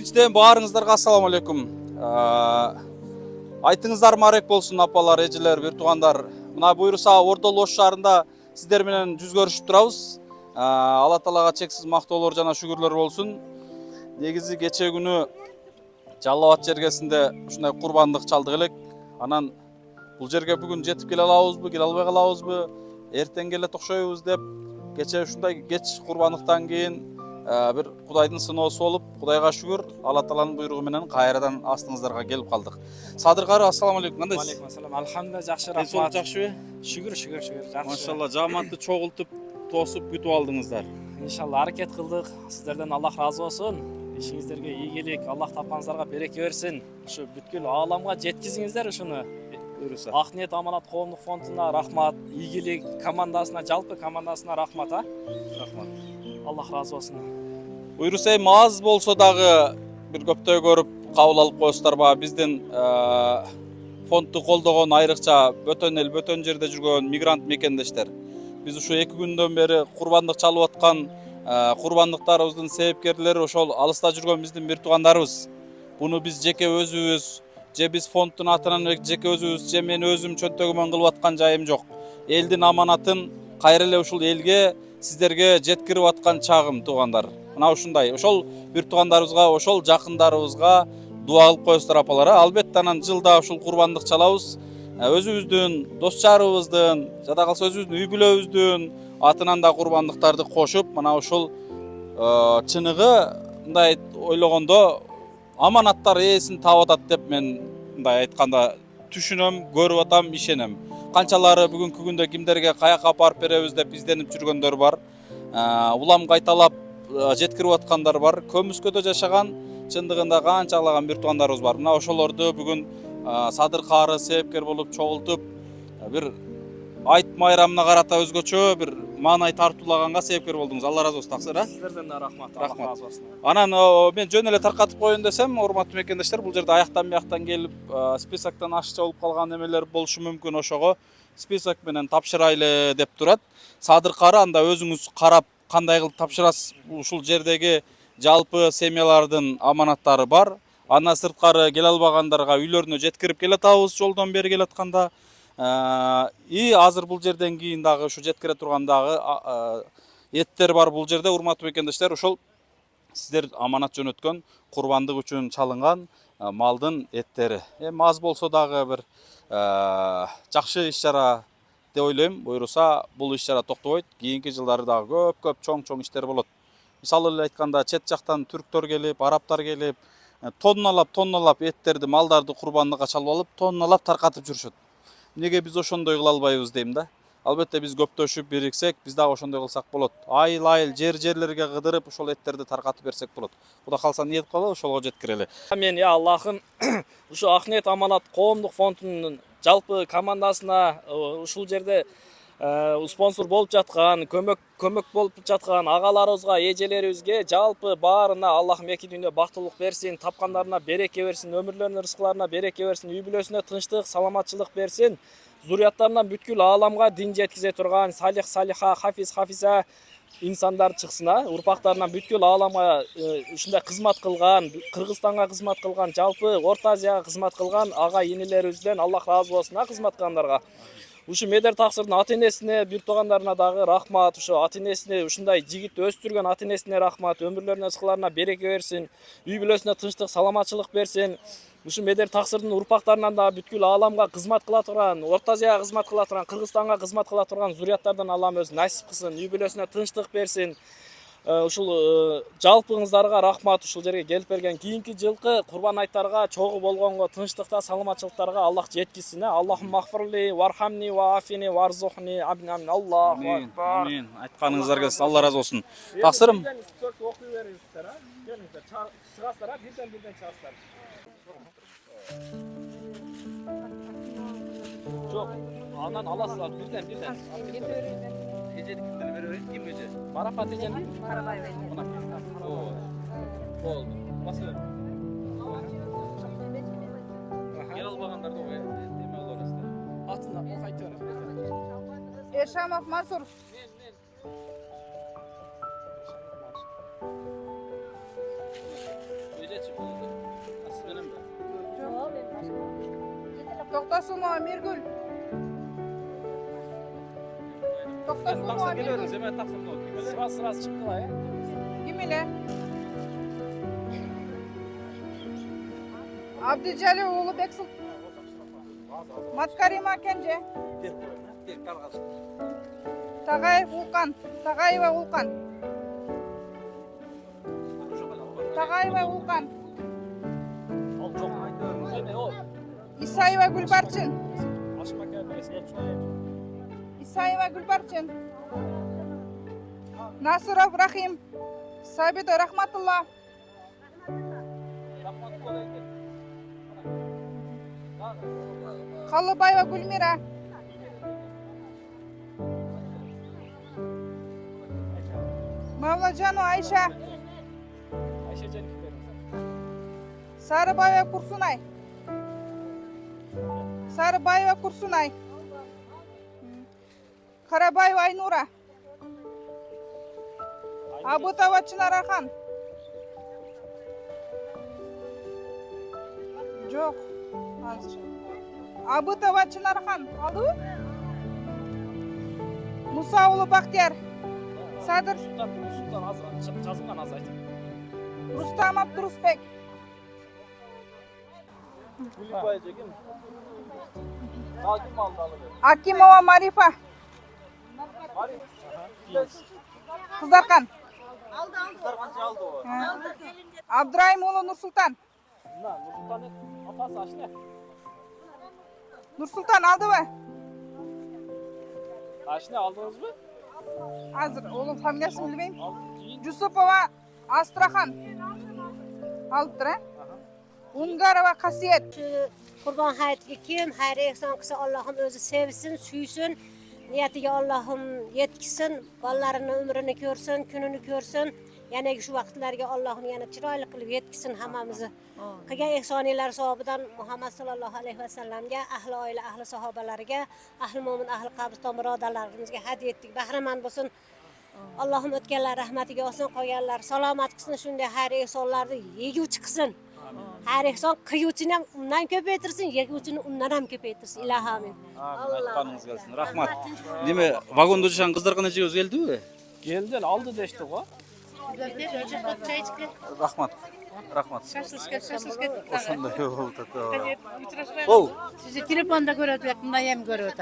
Биринчиден баарыңыздарга ассаламу алейкум. Айтыңыздар марек болсун апалар, эжелер, бир туугандар. Мына буйруса Ордол Ош шаарында сиздер менен жүз көрүшүп турабыз. Алла Таалага чексиз мактоолор жана шүгүрлөр болсун. Негизи кечээ күнү Жалал Абад жергесинде ушундай курбандык чалдык элек. Анан бул жерге бүгүн жетип келе алабызбы, келе албай калабызбы, эртең келе токшойбуз деп кечээ ушундай кеч курбандыктан кийин бир Кудайдын сыноосу болуп, Кудайга шүгүр, Алла Тааланын буйругу менен кайрадан астыңыздарга келип калдык. Садыр кары, ассаламу алейкум. Кандайсыз? Алейкум ассалам. Алхамдулилlah, жакшы, рахмат. Денсаулык жакшыбы? Шүгүр, жакшы. Машалла, жааматты чогултуп, тосуп күтүп алдыңыздар. Иншалла аракет кылдык. Сиздерден Аллах разы болсун. Ишиңиздерге ийгилик, Аллах тапканыңыздарга береке берсин. Ушу бүткүл ааламга жеткизиңиздер ушуну. Буйруса. Ак ниет аманат коомдук фондуна рахмат, ийгилик, командасына, жалпы командасына рахмат, Рахмат. Аллах разы болсун. Буйруса эми аз болсо дагы бир көптөй көрүп кабыл алып коесуздарбы? Биздин фондду колдогон айрыкча бөтөн эл, бөтөн жерде жүргөн мигрант мекендештер. Биз ушу 2 күндөн бери курбандык чалып аткан курбандыктарыбыздын себепкерлери ошол алыста жүргөн биздин бир туугандарыбыз. Буну биз жеке өзүбүз, же биз фонддун атынан жеке өзүбүз, же мен өзүм чөнтөгүмөн кылып аткан жайым жок. Элдин аманатын кайра эле ушул элге, сиздерге жеткирип аткан чагым, туугандар. Мына ушундай. Ошол бир туугандарыбызга, ошол жакындарыбызга дуа кылып коесуздар апалар. Албетте анан жылда ушул курбандык чалабыз. Өзүбүздүн, дос жарыбыздын, жада калса өзүбүздүн үй бүлөбүздүн атынан да курбандыктарды кошуп, мына ушул чыныгы мындай ойлогондо аманаттар ээсин таап атат деп мен мындай айтканда түшүнөм, көрүп атам, ишенем. Канчалары бүгүнкү күндө кимдерге каяка апарып беребиз деп изденип жүргөндөр бар. Улам кайталап жеткирип аткандар бар. Көмүскөдө жашаган, чындыгында канчалаган бир туугандарыбыз бар. Мына ошолорду бүгүн Садыр кары себепкер болуп чогултуп, бир айт майрамына карата өзгөчө бир маанай тартуулаганга себепкер болдуңуз. Алла разы болсун, таксыр. Сиздерден да рахмат, Рахмат. Аллах разы болсун. Анан мен жөн эле таркатып коеюн десем, урматтуу мекендештер, бул жерде аяктан бияктан келип списоктон ашыкча болуп калган эмелер болушу мүмкүн. Ошого список менен тапшырайлы деп турат. Садыр кары, анда өзүңүз карап кандай кылып тапшырасыз. Ушул жердеги жалпы семьялардын аманаттары бар. Андан сырткары келе албагандарга үйлөрүнө жеткирип келатабыз жолдон бери келатканда. Азыр бул жерден кийин дагы ушу жеткире турган дагы эттер бар бул жерде, урматтуу мекендештер. Ошол сиздер аманат жөнөткөн курбандык үчүн чалынган малдын эттери. Эми аз болсо дагы бир жакшы иш-чара деп ойлойм. Буйруса бул иш-чара токтобойт. Кийинки жылдары дагы көп чоң иштер болот. Мисалы эле айтканда, чет жактан түрктөр келип, арабтар келип, тонналап эттерди, малдарды курбандыкка чалып алып, тонналап таркатып жүрүшөт. Неге биз ошондой кыла албайбыз дейм да. Албетте биз көптөшүп бириксек, биз дагы ошондой кылсак болот. Айыл жерлерге кыдырып ошол эттерди таркатып берсек болот. Кудай калса ниет кылалы, ошолго жеткирели. Мен Аллахым ушу ак ниет аманат коомдук фондунун жалпы командасына ушул жерде спонсор болуп жаткан, көмөк болуп жаткан агаларыбызга, эжелерибизге жалпы баарына Аллахым эки дүйнөдө бактылык берсин, тапкандарына береке берсин, өмүрлөрүнө, рызкыларына береке берсин, үй бүлөсүнө тынчтык, саламатчылык берсин. Зурияттарынан бүткүл ааламга дин жеткизе турган салих, салиха, хафиз, хафиза инсандар чыксын, урпактарынан бүткүл ааламга ушундай кызмат кылган, Кыргызстанга кызмат кылган, жалпы Орто Азияга кызмат кылган ага инилерибизден Аллах разы болсун, кызмат кылгандарга. Ушу Медер Таксырдын ата-энесине, бир туугандарына дагы рахмат. Ушу ата-энесине, ушундай жигитти өстүргөн ата-энесине рахмат. Өмүрлөрүнө, рызкыларына береке берсин, үй бүлөсүнө тынчтык, саламатчылык берсин. Ушу Медер Таксырдын урпактарынан дагы бүткүл ааламга кызмат кыла турган, Орто Азияга кызмат кыла турган, Кыргызстанга кызмат кыла турган зурияттардан Аллам өзү насип кылсын, үй бүлөсүнө тынчтык берсин. Ушул жалпыңыздарга рахмат, ушул жерге келип берген. Кийинки жылкы курбан айттарга чогуу болгонго, тынчтыкта, саламатчылыктарга Аллах жеткизсин. Аллахум махфирли, вархамни, ваафини, варзухни, амин. Аллаху акбар. Амин. Айтканыңыздар келсин, Алла разы болсун. Таксырым. Окуй бериңиздер, келиңиздер, чыгасыздар, бирден чыгасыздар. Жок, анан аласыздар, бирден. Эжедикинден бере берейин, ким эже? Марапат эжени? Карабай берди. Болду. Басып. Келе албагандарды эме кылып аласыздар. Атына кайтып бересиз. Эшамов Мансур. Эжечи. To'xtasulova Mirgul. To'xtasulova Taksim Mirgul. geliyoruz. Hemen Taksim'de olduk. Sırası çıktı la ya. Kim ile? Abdüjalil oğlu Beksul. Matkarima Kence. Tagayev Ulkan. Tagayeva Ulkan. Tagayeva Ulkan. Al çok. Ne o? İsayeva Gülbarçın. Aşma gelmesi. İsayeva Gülbarçın. Nasırov Rahim. Sabit Rahmatullah. Kalıbayeva Gülmira. Mavlacanu Ayşe. Ayşe Cenk. Sarıbayeva Kursunay. Sarıbayeva Kursunay. Karabayeva Aynura. Abutova Çınar Akan. Жоқ, hazır. Abutova Çınar Akan. Aldı mı? Musaoğlu Bahtiyar. Sadır Sultan az жазылған az айтып. Rustam Abdurusbek. Gülübay Cegim. Hakim aldı alıver. Akimova Marifa. Kızarkan. Kızarkanca aldı o. Abdurrahimoğlu Nursultan. Nursultan'ın apası Aşne. Nursultan aldı mı? Aşne aldınız mı? Hazır. Oğlum familiyasını bilmeyim. Aldım. Keyin. Yusupova Astrahan. Aldıdır ha? Ungarova Kasiyet. Şu Kurban hayatı kim? Her ehsan kısa Allah'ım özü sevsin, süysün. Niyetiga Allah'ım yetkisin. Ballarını ömrünü görsün, gününü görsün. Yani şu vakitlerge Allah'ım yani çıraylı kılıp yetkisin hamamızı. Kıga ehsaniler sahabıdan Muhammed sallallahu aleyhi ve sellem'ge, ahli aile, ahli sahabalarga, ahli mu'min, ahli qabriston birodarlarimizga hadiya ettik. Bahraman bo'lsin. Allah'ım ötkenler rahmetiga olsun, koyarlar salomat qilsin, shunday xayr ehsonlarni yeguvchi qilsin. Her ehson kıyıcını ham undan ko'paytirsin, yeguvchini undan ham ko'paytirsin. Ilohi amin. Айтқаныңыз келсін. Рахмат. Неме, вагонда жүрген қыздар жеуіз келді бе? Geldi aldı deşti o. Рахмат. Рахмат. Шашлычка. Ошондой болду. Оу. Sizi telefonda görüyoruz, bunda hem görüyoruz.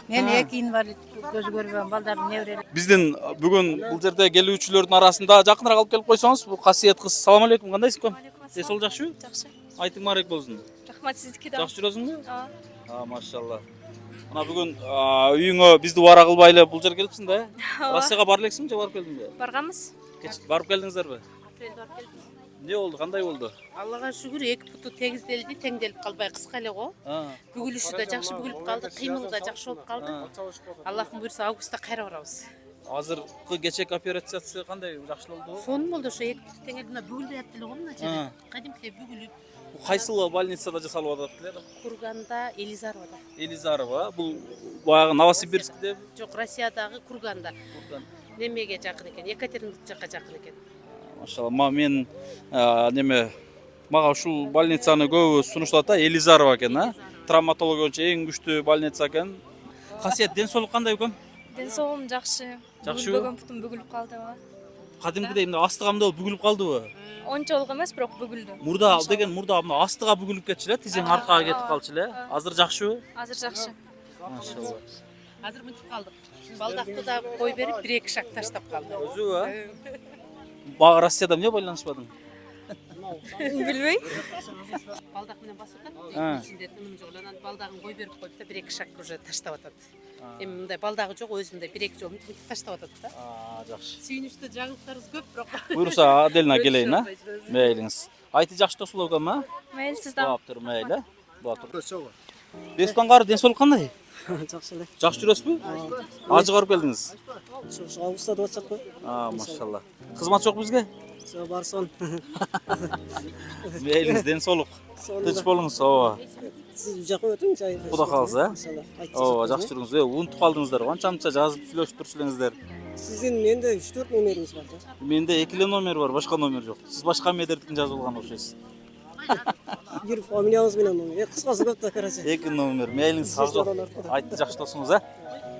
Ben iki invalid göz görüyorum, baldarım nevrelim. Биздин бүгүн бул жерде келүүчүлөрдүн арасында жакыныраак алып келип койсоңуз, бул Касиет кыз. Салам алейкум, кандайсыз ком? Десол жакшыбы? Жақсы. Айтың марек болсун. Рахмат сіздікі де. Жакшы жүрөсүңбү? Ооба. Машалла. Мына бүгүн үйүңө бизди убара кылбай эле бул жерге келипсиң да? Россияга бара элексиңби же барып келдиңби? Барғанбыз. Барып келдиңиздерби? Не болду? Кандай болду? Allah'a şükür iki putu tegizdeldi, tengdelip kalbay kıska ele go. Bügülüşü de jakşı bügülüp kaldı, kıymığı da jakşı olup kaldı. Allah'ım buyursa avgust'ta kayra varabız. Азыркы кечээки операциясы кандай? Жакшы болду? Sonun oldu şu iki putu tengdelip bügülü yaptılar onu da. Kadimkiler bügülüp. Кайсыл больницада жасалып атат эле? Kurgan'da, Elizarva'da. Элизарова. Бул баягы Новосибирскте. Жоқ, Россиядағы Kurgan'da. Курган. Немеге жақын екен, Екатеринбург жаққа жақын екен. Машалла, мен неме мага ушул больницаны көбү сунуштап атат. Элизарова экен, а? Травматология боюнча эң күчтүү больница экен. Касиет, ден соолук кандай экен? Денсаулығым жақсы. Жақсы. Бүгін пұтым бүгіліп қалды. Кадимкидей мына астыга мындай бүгүлүп калдыбы? Ончолық емес, бірақ бүгілді. Мурда деген мурда мына астыга бүгүлүп кетчү эле, тизең аркага кетип калчу эле. Азыр жакшыбы? Азыр жақсы. Машалла. Hazır mıntып kaldık. Baldaқты da koy verip bir iki şak taştap kaldı. Өзү, а? Россияда эмне байланышпадың? Білмейм. Baldak menen basıp Ha. atat. İçinde tınım жоғланан балдағын koy verip koyup da bir iki şak уже taştap atat. Эми мындай балдагы жок, өзүндөй bir iki жол мынтип таштап атат да. Жакшы. Сүйүнүчтүү жаңылыктарыбыз көп, бирок Буюрса, отдельно келейин, а? Мейлиңиз. Айты жакшы тосулуу экен, а? Мейлі сізді. Баптыр, мейли. Баптыр. Бестон ден соолук кандай? Жақсы эле. Жакшы жүрөсүзбү? Ажы барып келдиңиз. Августта да атат го. Машалла. Кызмат жок бизге? Бар сон. Мейлиңиз, ден соолук. Тынч болуңуз, ооба. Сиз бул жака өтүңүз. Куда калса, ооба, жакшы жүрүңүз. Унутуп калдыңыздар, канча жазып сүйлөшүп турчу элеңиздер. Сиздин менде 3-4 номериңиз бар да. Менде 2 номер бар, башка номер жок. Сиз башка медердикин жазып алган окшойсуз. Bir familiyamız bilen onu. Kıskası köp da karacı. 2 номер. Мейлиңиз сау жол. Айтты жакшы досуңуз, а?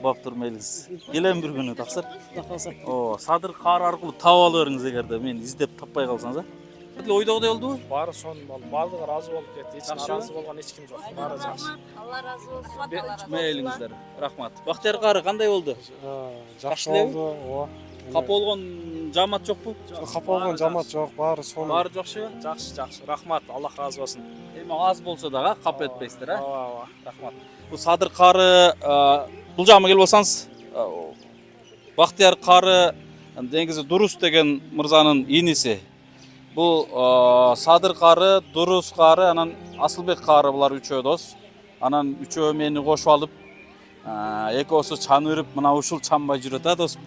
Баптыр мейлиңиз. Келем бир күнү таксыр. Yakasa. О, Садыр кар аркылуу таап ала бериңиз эгерде мен издеп таппай калсаңыз, а? Эле ойдогудай болдубу? Баары сонун болду. Баардыгы ыраазы болуп кетти. Эч Жакшы. наразы болгон эч ким жок. Баары жакшы. Алла разы болсун. Мейлиңиздер. Рахмат. Бактияр кары кандай болду? Жакшы элеби? болду. Ооба. Капа болгон жамаат жокпу? Капа болгон жамаат жок, баары сонун. Баары жакшыбы? Жакшы. Рахмат. Аллах разы болсун. Эми аз болсо дагы кап этпейсиздер, а? Ооба. Рахмат. Бул Садыр кары бул жагыма келип алсаңыз, Бактияр кары негизи Дурус деген мырзанын иниси. Бул Садыр кары, Дурус кары, анан Асылбек кары булар үчөө дос. Анан үчөө мени кошуп алып, экөөсү чанып берип, мына ушул чанбай жүрөт, а дос.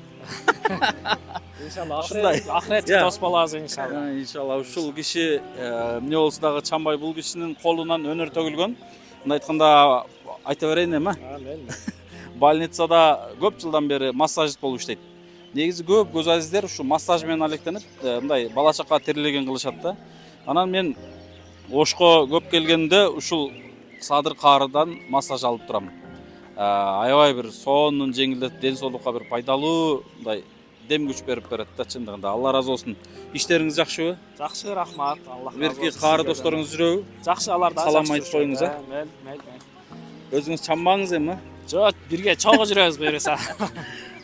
Иншалла Ушундай. ахиретке дос болобуз иншалла. Иншалла ушул киши эмне болсо дагы чанбай, бул кишинин колунан өнөр төгүлгөн. Мындай айтканда айта берейин эми. Больницада көп жылдан бери массажист болуп иштейт. Негизи көп көз азиздер ушу массаж менен алектенип, мындай бала чака тирилеген кылышат да. Анан мен Ошко көп келгенде ушул Садыр карыдан массаж алып турам. Аябай бир сонун жеңилдетип, ден соолукка бир пайдалуу мындай дем күч берип берет да чындыгында. Алла разы болсун. Иштериңиз жакшыбы? Жакшы, рахмат. Аллах разы Берки болсун. кары досторуңуз жүрөбү? Жакшы, алар да Салам жакшы айтып жүрүшөт. коюңуз, а? Мел. Өзүңүз чанбаңыз эми. Жок, бирге чогуу жүрөбүз буюрса.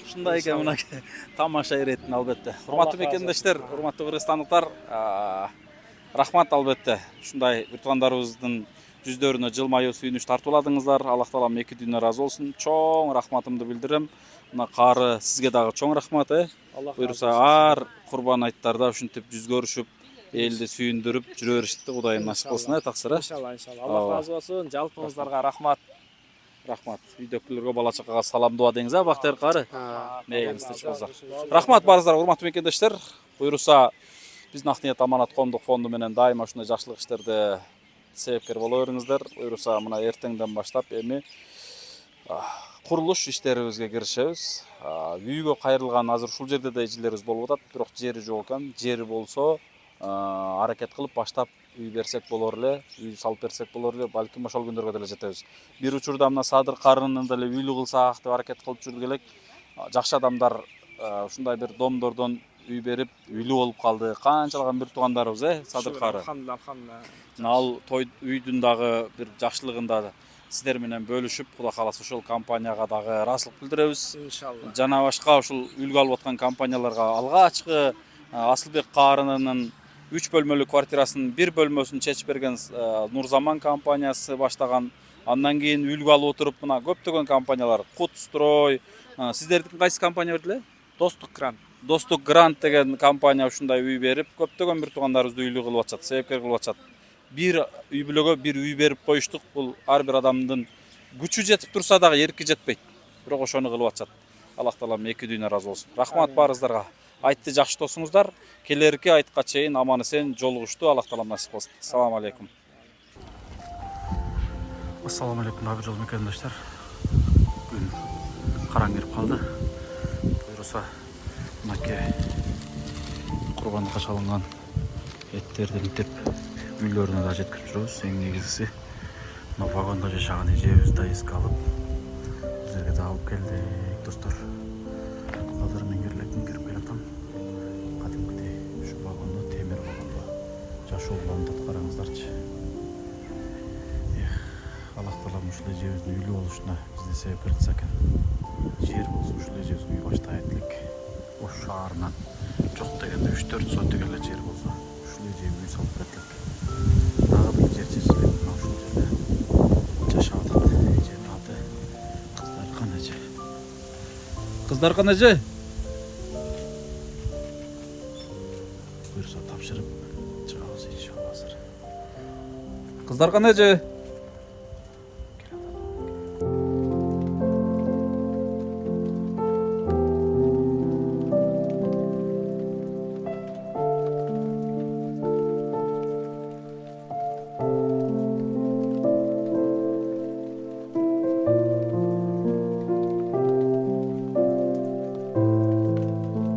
Ушундай экен мына тамаша иреттин албетте. Урматтуу мекендештер, урматтуу кыргызстандыктар, рахмат албетте. Ушундай бир туугандарыбыздын жүздөрүнө жылмаюу, сүйүнүч тартып аладыңыздар. Аллах таалам эки дүйнө разы болсун. Чоң рахматымды билдирем. Мына кары сизге дагы чоң рахмат, Буюрса ар курбан айттарда ушинтип жүз көрүшүп, элди сүйүндүрүп жүрө беришти. Кудайым насип болсун, таксыр. Иншалла. Аллах разы болсун. Жалпыңыздарга рахмат. Рахмат. Үйдөгүлөргө, бала чакага салам дуа деңиз, Бактияр кары. Мейлиңиз тынч болсо. Рахмат барыңыздар, урматтуу мекендештер. Буюрса биздин Акниет Аманат коомдук фонду менен дайыма ушундай жакшылык иштерде себепкер боло бериңиздер. Буюрса мына эртеңден баштап эми курулуш иштерибизге киришебиз. Үйгө кайрылган азыр ушул жерде да эжилерибиз болуп атат, бирок жери жок экен. Жери болсо аракет кылып баштап үй берсек болор эле, үй салып берсек болор эле, балким ошол күндөргө деле жетебиз. Бир учурда мына Садыр карынын деле үйлү кылсак деп аракет кылып жүрдүк элек. Жакшы адамдар ушундай бир домдордон үй берип, үйлүү болуп калды. Канчалаган бир туугандарыбыз, Садыр кары. Алхамдулилlah. Ал той үйдүн дагы бир жакшылыгында сиздер менен бөлүшүп, Кудай кааласа ошол компанияга дагы ыраазычылык билдиребиз. Иншалла. Жана башка ушул үлгү алып аткан компанияларга алгачкы Асылбек каарынын 3 бөлмөлүү квартирасын 1 бөлмөсүн чечип берген Нурзаман компаниясы баштаган. Андан кийин үлгү алып отуруп, мына көптөгөн компаниялар, Кутстрой, сиздердин кайсы компания берди эле? Достук кран. Достук Грант деген компания ушундай үй берип, көптөгөн бир туугандарыбызды үйлүү кылып атышат, себепкер кылып атышат. Бир үй бүлөгө бир үй берип коюштук. Бул ар бир адамдын күчү жетип турса дагы эрки жетпейт. Бирок ошону кылып атышат. Аллах таалам эки дүйнө разы болсун. Рахмат барыңыздарга. Айтты жакшы досуңуздар. Келерки айтка чейин аман эсен жолугушту. Аллах таалам насип кылсын. Ассаламу алейкум. Ассаламу алейкум абыр жол мекендештер. Күн караң кирип калды. Буюрса мынакей курбандыкка чалынган эттерди мынтип үйлөрүнө да жеткирип жүрөбүз. Эң негизгиси мына вагондо жашаган эжебизди да эске алып бизерге да алып келдик достор. Азыр мен кирип келатам. Кадимкидей ушу вагондо, темир вагондо жашоо улантат, караңыздарчы. Аллах таалам ушул эжебиздин үйлүү болушуна бизди себепкер этсе экен. Жер болсо ушул эжебизге үй баштайт элек. Ош шаарынан жок дегенде 3-4 сотук эле жер болсо ушул эжеге үй салып берет элек. Дагы бир жер чечилип, мына ушул жерде жашап атат. Эженин аты Кыздаркан эже. Кыздаркан эже. Буюрса тапшырып чыгабыз иншалла азыр. Кыздаркан эже.